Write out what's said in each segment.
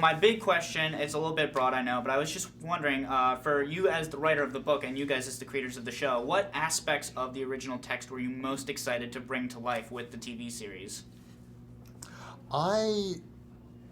My big question, it's a little bit broad, I know, but I was just wondering, for you as the writer of the book and you guys as the creators of the show, what aspects of the original text were you most excited to bring to life with the TV series? I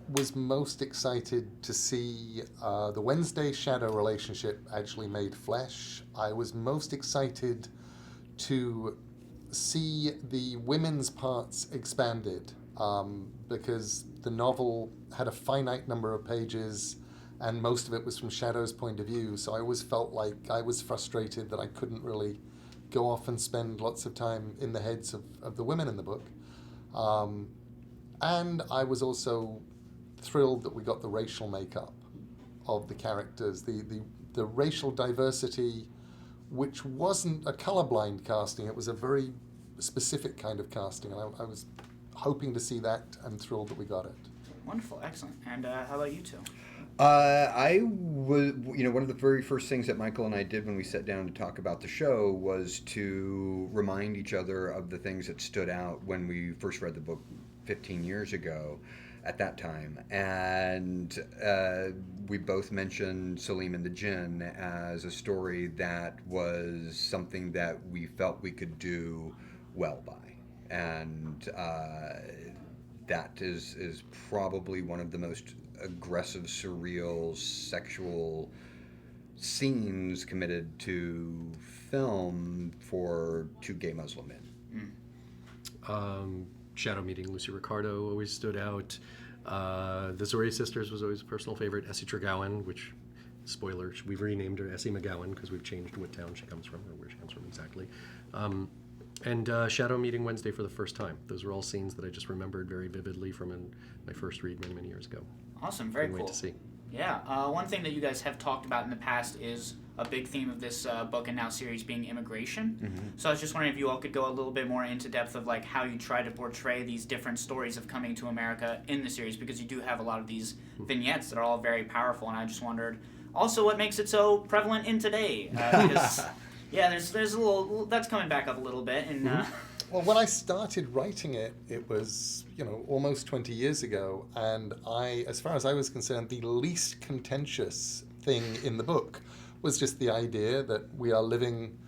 was most excited to see the Wednesday Shadow relationship actually made flesh. I was most excited to see the women's parts expanded because the novel had a finite number of pages and most of it was from Shadow's point of view. So I always felt like I was frustrated that I couldn't really go off and spend lots of time in the heads of the women in the book. And I was also thrilled that we got the racial makeup of the characters, the racial diversity, which wasn't a colorblind casting. It was a very specific kind of casting, and I was hoping to see that and thrilled that we got it. Wonderful, excellent. And how about you two? I was, one of the very first things that Michael and I did when we sat down to talk about the show was to remind each other of the things that stood out when we first read the book 15 years ago at that time. And we both mentioned Salim and the Jinn as a story that was something that we felt we could do well by. And that is probably one of the most aggressive, surreal, sexual scenes committed to film for two gay Muslim men. Shadow meeting Lucy Ricardo always stood out. The Zori sisters was always a personal favorite. Essie Tregowan, which, spoiler, we've renamed her Essie McGowan because we've changed what town she comes from or where she comes from exactly. And Shadow meeting Wednesday for the first time. Those were all scenes that I just remembered very vividly from my first read many, many years ago. Awesome, very Can't cool. wait to see. Yeah, one thing that you guys have talked about in the past is a big theme of this book and now series being immigration. Mm-hmm. So I was just wondering if you all could go a little bit more into depth of like how you try to portray these different stories of coming to America in the series, because you do have a lot of these vignettes that are all very powerful, and I just wondered also what makes it so prevalent in today. Because yeah, there's a little that's coming back up a little bit, and. Well, when I started writing it, it was, almost 20 years ago, and as far as I was concerned, the least contentious thing in the book was just the idea that we are living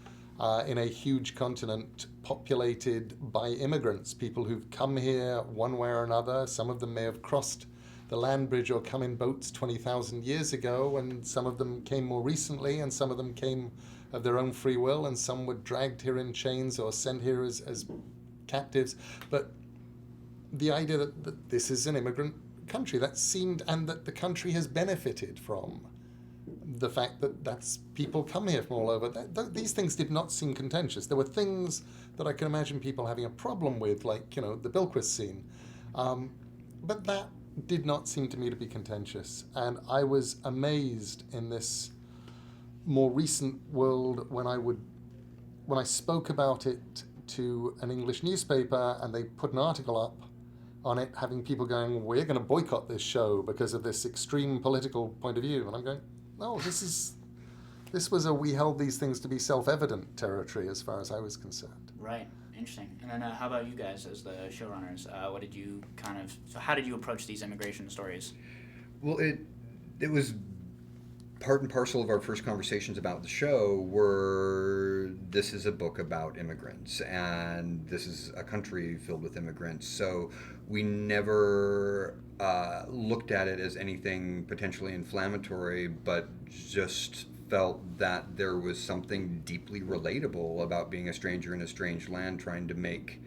in a huge continent populated by immigrants, people who've come here one way or another. Some of them may have crossed the land bridge or come in boats 20,000 years ago, and some of them came more recently, and some of them came of their own free will, and some were dragged here in chains or sent here as captives. But the idea that this is an immigrant country, that seemed, and that the country has benefited from the fact that that's people come here from all over. These things did not seem contentious. There were things that I can imagine people having a problem with, like, the Bilquist scene. But that did not seem to me to be contentious. And I was amazed in this more recent world when I spoke about it to an English newspaper and they put an article up on it having people going, we're going to boycott this show because of this extreme political point of view. And I'm going, no, this was a we held these things to be self-evident territory as far as I was concerned. Right. Interesting. And then how about you guys as the showrunners? What did you how did you approach these immigration stories? Well, it was part and parcel of our first conversations about the show were, this is a book about immigrants and this is a country filled with immigrants. So we never looked at it as anything potentially inflammatory, but just felt that there was something deeply relatable about being a stranger in a strange land, trying to make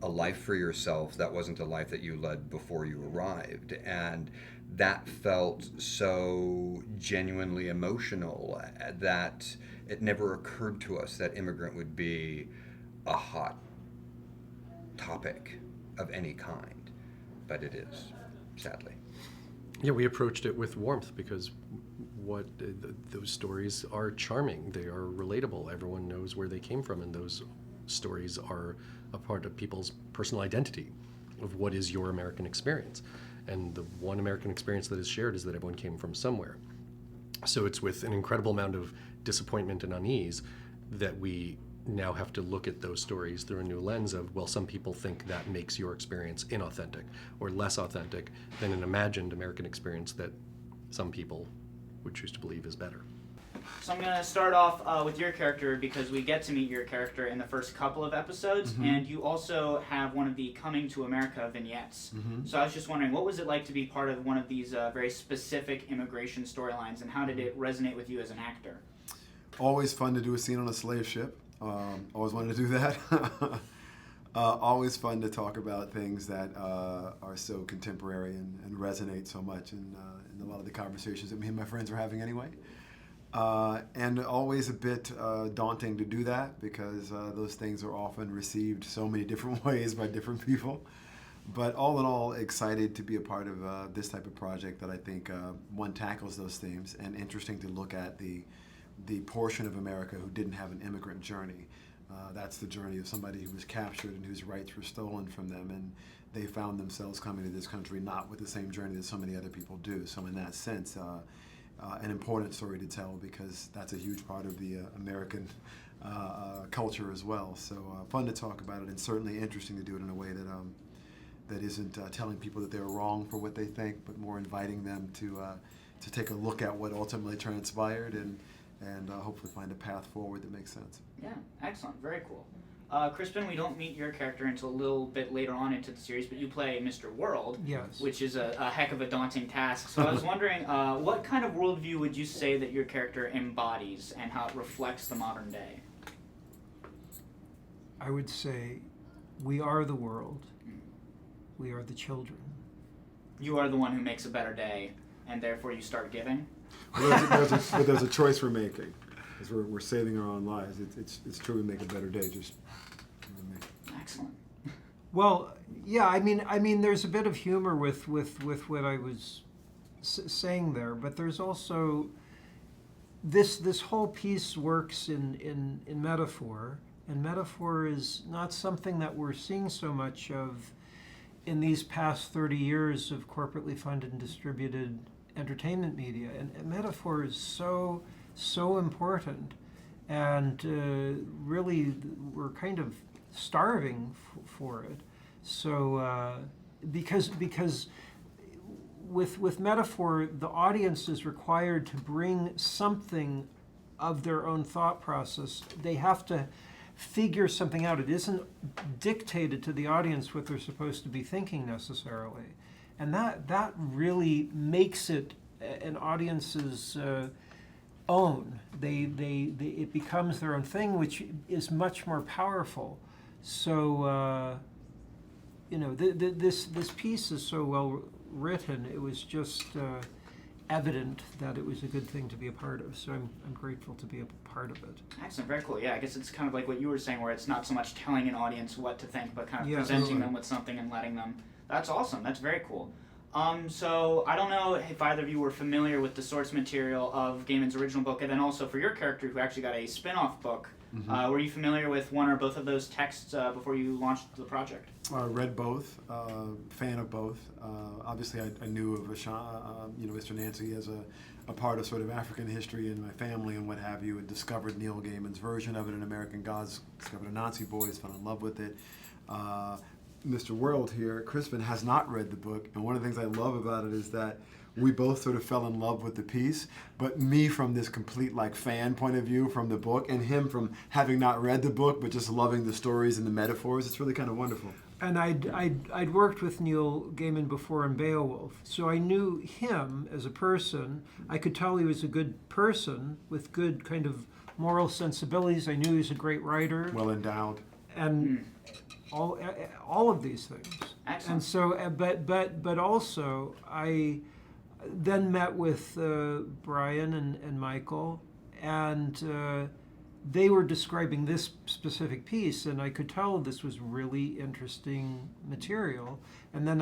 a life for yourself that wasn't a life that you led before you arrived. And that felt so genuinely emotional that it never occurred to us that immigrant would be a hot topic of any kind. But it is, sadly. Yeah, we approached it with warmth because those stories are charming. They are relatable. Everyone knows where they came from, and those stories are a part of people's personal identity of what is your American experience. And the one American experience that is shared is that everyone came from somewhere. So it's with an incredible amount of disappointment and unease that we now have to look at those stories through a new lens of, well, some people think that makes your experience inauthentic or less authentic than an imagined American experience that some people would choose to believe is better. So I'm going to start off with your character because we get to meet your character in the first couple of episodes, and you also have one of the Coming to America vignettes. So I was just wondering, what was it like to be part of one of these very specific immigration storylines, and how did it resonate with you as an actor? Always fun to do a scene on a slave ship. Always wanted to do that. Always fun to talk about things that are so contemporary and resonate so much in a lot of the conversations that me and my friends are having anyway. And always a bit daunting to do that because those things are often received so many different ways by different people. But all in all, excited to be a part of this type of project that I think one tackles those themes, and interesting to look at the portion of America who didn't have an immigrant journey. That's the journey of somebody who was captured and whose rights were stolen from them, and they found themselves coming to this country not with the same journey that so many other people do. So in that sense, an important story to tell because that's a huge part of the American culture as well. So fun to talk about it, and certainly interesting to do it in a way that isn't telling people that they're wrong for what they think, but more inviting them to take a look at what ultimately transpired and hopefully find a path forward that makes sense. Yeah, excellent. Very cool. Crispin, we don't meet your character until a little bit later on into the series, but you play Mr. World, Yes. which is a heck of a daunting task. So I was wondering, what kind of worldview would you say that your character embodies and how it reflects the modern day? I would say we are the world. We are the children. You are the one who makes a better day, and therefore you start giving? But there's a choice we're making. Because we're saving our own lives. It's true we make a better day. Just Excellent. Well, yeah, I mean, there's a bit of humor with what I was saying there, but there's also this whole piece works in metaphor, and metaphor is not something that we're seeing so much of in these past 30 years of corporately funded and distributed entertainment media, and metaphor is so important, and really we're kind of starving for it. So because with metaphor, the audience is required to bring something of their own thought process. They have to figure something out. It isn't dictated to the audience what they're supposed to be thinking necessarily, and that really makes it an audience's own. It becomes their own thing, which is much more powerful. So this piece is so well written. It was just evident that it was a good thing to be a part of. So I'm grateful to be a part of it. Excellent, very cool. Yeah, I guess it's kind of like what you were saying, where it's not so much telling an audience what to think, but kind of presenting them with something and letting them. That's awesome. That's very cool. So I don't know if either of you were familiar with the source material of Gaiman's original book, and then also for your character who actually got a spin-off book. Were you familiar with one or both of those texts before you launched the project? read both, fan of both. Obviously, I knew of Mr. Nancy as a part of sort of African history in my family and what have you, and discovered Neil Gaiman's version of it in American Gods, discovered Anansi Boys, fell in love with it. Mr. World here, Crispin, has not read the book, and one of the things I love about it is that we both sort of fell in love with the piece, but me from this complete fan point of view from the book, and him from having not read the book but just loving the stories and the metaphors. It's really kind of wonderful. And I'd worked with Neil Gaiman before in Beowulf, so I knew him as a person. I could tell he was a good person with good kind of moral sensibilities. I knew he was a great writer. Well endowed. And all of these things. Excellent. And so, but also I then met with Brian and Michael, and they were describing this specific piece, and I could tell this was really interesting material. And then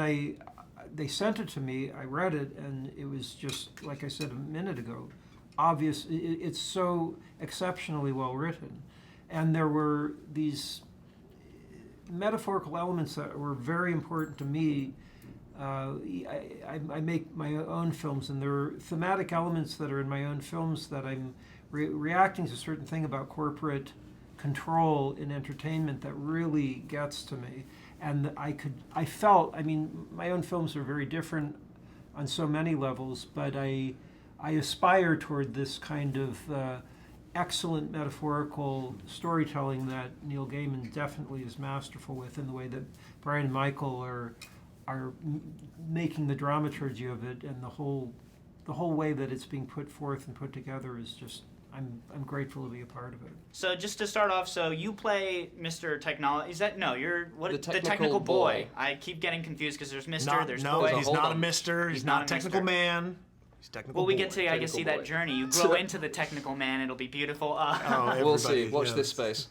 they sent it to me, I read it, and it was just, like I said a minute ago, obvious. It's so exceptionally well written. And there were these metaphorical elements that were very important to me. I make my own films, and there are thematic elements that are in my own films that I'm reacting to a certain thing about corporate control in entertainment that really gets to me. And I felt, I mean, my own films are very different on so many levels, but I aspire toward this kind of excellent metaphorical storytelling that Neil Gaiman definitely is masterful with, in the way that Brian and Michael are making the dramaturgy of it, and the whole way that it's being put forth and put together is just, I'm grateful to be a part of it. So just to start off, so you play Mr. Technology. Is that, no, you're what? The The technical boy. boy. I keep getting confused because there's Mr., Not, there's no, boy. he's Hold not on. a mister. He's not not a a technical mister. man. He's technical Well, we boy. get to, I guess, see Technical that boy. journey. You grow into the technical man. It'll be beautiful. Oh, We'll see. everybody, Watch yeah. this space.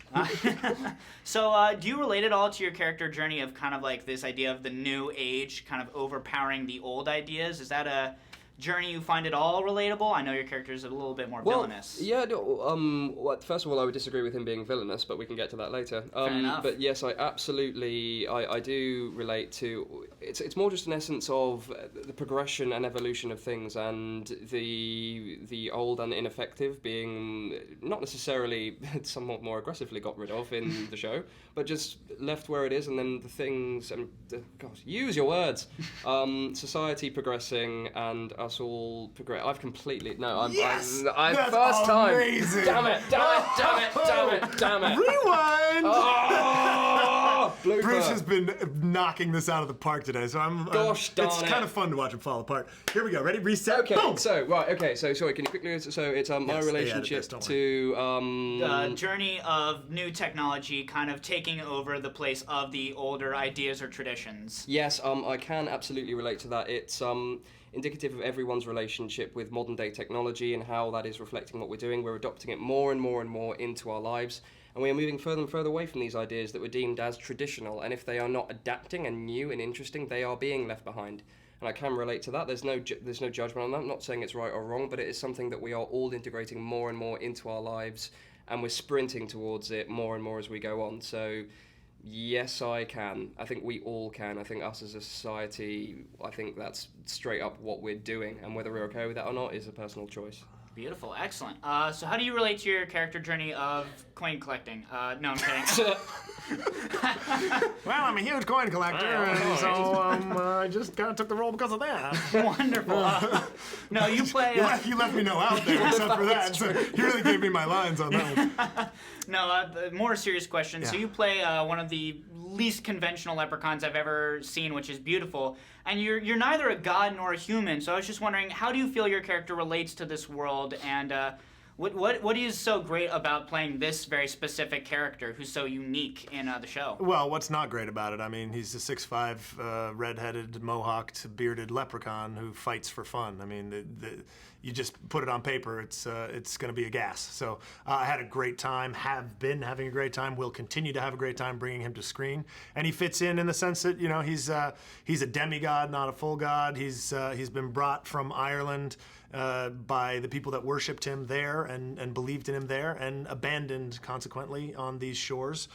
So, do you relate at all to your character journey of kind of like this idea of the new age kind of overpowering the old ideas? Is that a journey you find at all relatable? I know your character is a little bit more villainous. Yeah. No, well, first of all, I would disagree with him being villainous, but we can get to that later. enough. But yes, I absolutely, I do relate to. It's more just an essence of the progression and evolution of things, and the old and ineffective being not necessarily somewhat more aggressively got rid of in the show, but just left where it is, and then the things and gosh, use your words. Society progressing and us all progress. I've completely Yes! I'm That's first time. amazing! Damn it! Damn it! Rewind! Oh, blooper. Bruce has been knocking this out of the park today, so Gosh darn it's it. kind of fun to watch him fall apart. Here we go. Ready? Reset. Okay, Boom! so sorry, can you quickly? So it's my Yes, they added relationship this, don't to The journey of new technology kind of taking over the place of the older ideas or traditions. Yes, I can absolutely relate to that. It's indicative of everyone's relationship with modern day technology and how that is reflecting what we're doing. We're adopting it more and more and more into our lives, and we are moving further and further away from these ideas that were deemed as traditional. And if they are not adapting and new and interesting, they are being left behind. And I can relate to that. There's no judgment on that. I'm not saying it's right or wrong, but it is something that we are all integrating more and more into our lives, and we're sprinting towards it more and more as we go on. So yes, I can. I think we all can. I think us as a society, I think that's straight up what we're doing, and whether we're okay with that or not is a personal choice. Beautiful, excellent. So how do you relate to your character journey of coin collecting? No, I'm kidding. Well, I'm a huge coin collector, and so I just kind of took the role because of that. Wonderful. No, you play... You left me no out there except for that, so you really gave me my lines on that one. No, the more serious question. So Yeah. you play one of the least conventional leprechauns I've ever seen, which is beautiful. And you're neither a god nor a human. So I was just wondering, how do you feel your character relates to this world? And what is so great about playing this very specific character who's so unique in the show? Well, what's not great about it? I mean, he's a 6'5", red-headed, mohawked, bearded leprechaun who fights for fun. I mean, you just put it on paper, it's going to be a gas. So I had a great time, have been having a great time, will continue to have a great time bringing him to screen. And he fits in the sense that, you know, he's a demigod, not a full god. He's been brought from Ireland by the people that worshipped him there and believed in him there, and abandoned consequently on these shores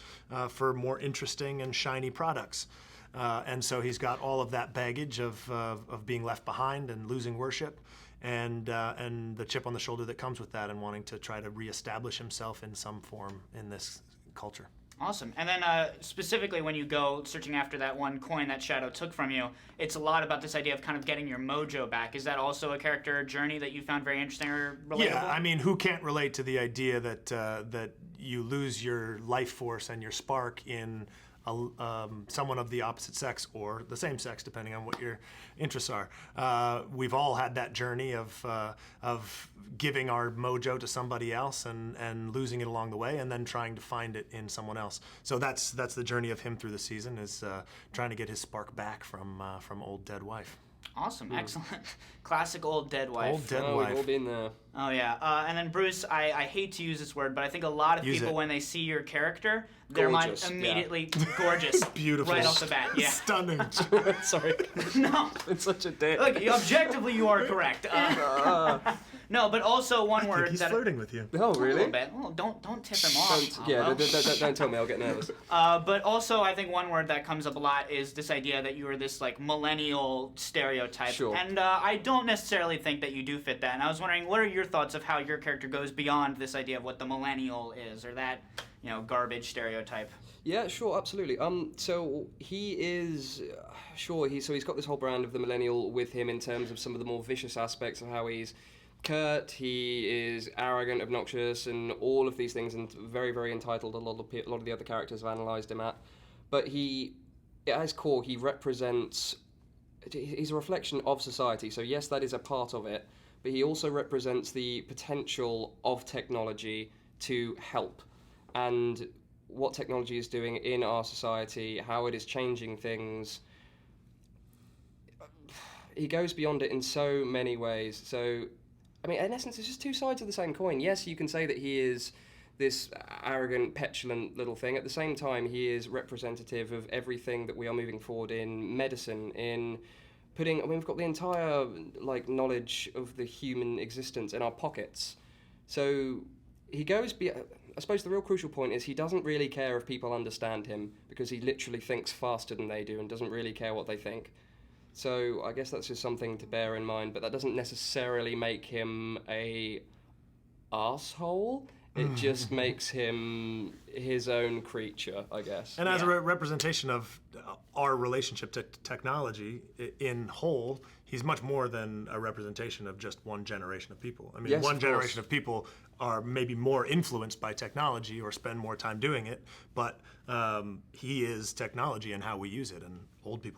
for more interesting and shiny products. And so he's got all of that baggage of being left behind and losing worship, and the chip on the shoulder that comes with that, and wanting to try to reestablish himself in some form in this culture. Awesome. And then specifically when you go searching after that one coin that Shadow took from you, it's a lot about this idea of kind of getting your mojo back. Is that also a character journey that you found very interesting or relatable? Yeah, I mean, who can't relate to the idea that you lose your life force and your spark in someone of the opposite sex or the same sex, depending on what your interests are. We've all had that journey of giving our mojo to somebody else and losing it along the way, and then trying to find it in someone else. So that's the journey of him through the season, is trying to get his spark back from old dead wife. Awesome, excellent. Classic old dead wife. Old dead Oh, wife. we've all been there. Oh yeah, and then Bruce, I hate to use this word, but I think a lot of Use people it. when they see your character, their mind Gorgeous, yeah. immediately gorgeous, Beautiful. right off the bat. Yeah. Stunning. Sorry. No, It's such a dick. look, objectively you are correct. No, but also one I think word he's that flirting with you. Oh, a really? little bit. Oh, don't tip him off. Pablo. Don't tell me. I'll get nervous. But also, I think one word that comes up a lot is this idea that you are this like millennial stereotype, Sure. and I don't necessarily think that you do fit that. And I was wondering, what are your thoughts of how your character goes beyond this idea of what the millennial is, or that garbage stereotype? Yeah, sure, absolutely. So he is sure. He's got this whole brand of the millennial with him in terms of some of the more vicious aspects of how he's curt. He is arrogant, obnoxious, and all of these things, and very, very entitled. A lot of the other characters have analysed him at, but at his core, he represents. He's a reflection of society. So yes, that is a part of it, but he also represents the potential of technology to help, and what technology is doing in our society, how it is changing things. He goes beyond it in so many ways. So, I mean, in essence, it's just two sides of the same coin. Yes, you can say that he is this arrogant, petulant little thing. At the same time, he is representative of everything that we are moving forward in medicine, in putting... I mean, we've got the entire, knowledge of the human existence in our pockets. So he goes beyond... I suppose the real crucial point is he doesn't really care if people understand him, because he literally thinks faster than they do and doesn't really care what they think. So I guess that's just something to bear in mind, but that doesn't necessarily make him a arsehole. It just makes him his own creature, I guess. And as a representation of our relationship to technology in whole, he's much more than a representation of just one generation of people. I mean, Yes, one of generation course. of people are maybe more influenced by technology or spend more time doing it, but he is technology and how we use it, and old people